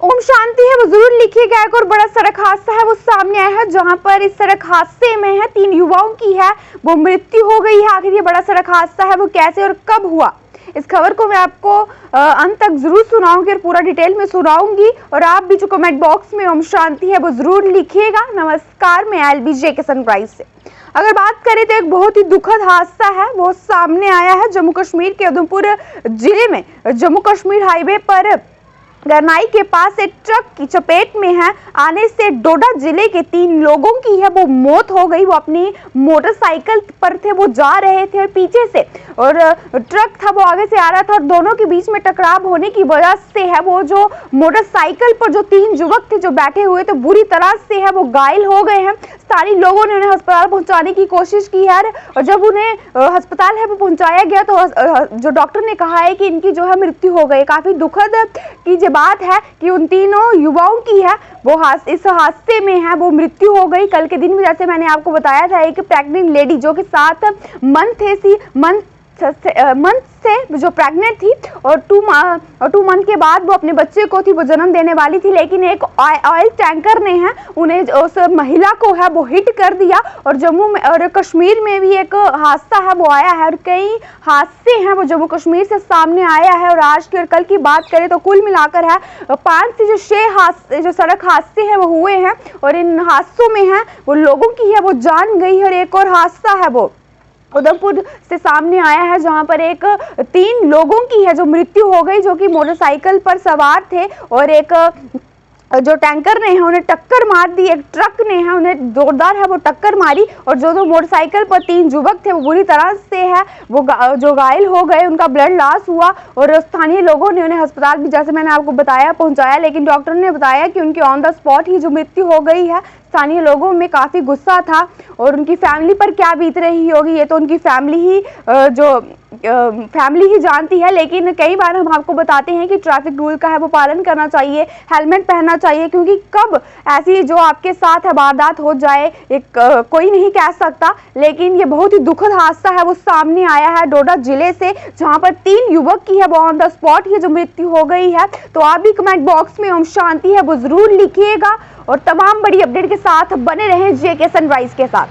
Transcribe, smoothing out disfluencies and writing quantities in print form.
ओम शांति है वो जरूर लिखिएगा। एक और बड़ा सड़क हादसा है वो सामने आया है, जहां पर इस सड़क हादसे में है 3 युवाओं की है वो मृत्यु हो गई है। आखिर ये बड़ा सड़क हादसा है वो कैसे और कब हुआ, इस खबर को मैं आपको अंत तक जरूर सुनाऊंगी और पूरा डिटेल में सुनाऊंगी। और आप भी जो कमेंट बॉक्स में ओम शांति है वो जरूर लिखिएगा। नमस्कार, मैं एलबीजे के सनराइज से। अगर बात करें तो एक बहुत ही दुखद हादसा है वो सामने आया है जम्मू कश्मीर के उधमपुर जिले में। जम्मू कश्मीर हाईवे पर गरनाई के पास एक ट्रक की चपेट में है आने से डोडा जिले के 3 लोगों की है वो मौत हो गई। वो अपनी मोटरसाइकिल पर थे, वो जा रहे थे पीछे से और ट्रक था वो आगे से आ रहा था और दोनों के बीच में टकराव होने की वजह से है वो जो मोटरसाइकिल पर जो 3 युवक थे जो बैठे हुए थे बुरी तरह से है वो घायल हो गए हैं। स्थानीय लोगों ने उन्हें अस्पताल पहुंचाने की कोशिश की है और जब उन्हें अस्पताल है वो पहुंचाया गया तो जो डॉक्टर ने कहा है कि इनकी जो है मृत्यु हो गई। काफी दुखद की बात है कि उन तीनों युवाओं की है वो इस हादसे में है वो मृत्यु हो गई। कल के दिन में जैसे मैंने आपको बताया था एक प्रेग्नेंट लेडी जो कि 7 मंथ से जो प्रेग्नेंट थी और 2 मंथ के बाद वो अपने बच्चे को थी वो जन्म देने वाली थी, लेकिन एक ऑयल टैंकर ने है उन्हें उस महिला को है वो हिट कर दिया। और जम्मू में और कश्मीर में भी एक हादसा है वो आया है और कई हादसे हैं वो जम्मू कश्मीर से सामने आया है। और आज की और कल की बात करें तो कुल मिलाकर है 5 से 6 हादसे जो सड़क हादसे हैं वो हुए हैं और इन हादसों में है वो लोगों की है वो जान गई। और एक और हादसा है वो उधमपुर से सामने आया है जहां पर एक 3 लोगों की है जो मृत्यु हो गई जो कि मोटरसाइकिल पर सवार थे और एक जो टैंकर ने है उन्हें टक्कर मार दी। एक ट्रक ने है उन्हें जोरदार है वो टक्कर मारी और जो मोटरसाइकिल पर 3 युवक थे वो बुरी तरह से है वो जो घायल हो गए, उनका ब्लड लॉस हुआ और स्थानीय लोगों ने उन्हें अस्पताल भी जैसे मैंने आपको बताया पहुंचाया, लेकिन डॉक्टर ने बताया कि उनकी ऑन द स्पॉट ही जो मृत्यु हो गई है। स्थानीय लोगों में काफी गुस्सा था और उनकी फैमिली पर क्या बीत रही होगी ये तो उनकी फैमिली ही जानती है। लेकिन कई बार हम आपको बताते हैं कि ट्रैफिक रूल का है वो पालन करना चाहिए, हेलमेट पहनना चाहिए, क्योंकि कब ऐसी जो आपके साथ है वारदात हो जाए कोई नहीं कह सकता। लेकिन ये बहुत ही दुखद हादसा है वो सामने आया है डोडा जिले से, जहां पर 3 युवक की है वो ऑन द स्पॉट ही जो मृत्यु हो गई है। तो आप भी कमेंट बॉक्स में ओम शांति है वो जरूर लिखिएगा और तमाम बड़ी अपडेट के साथ बने रहें जेके सनराइज के साथ।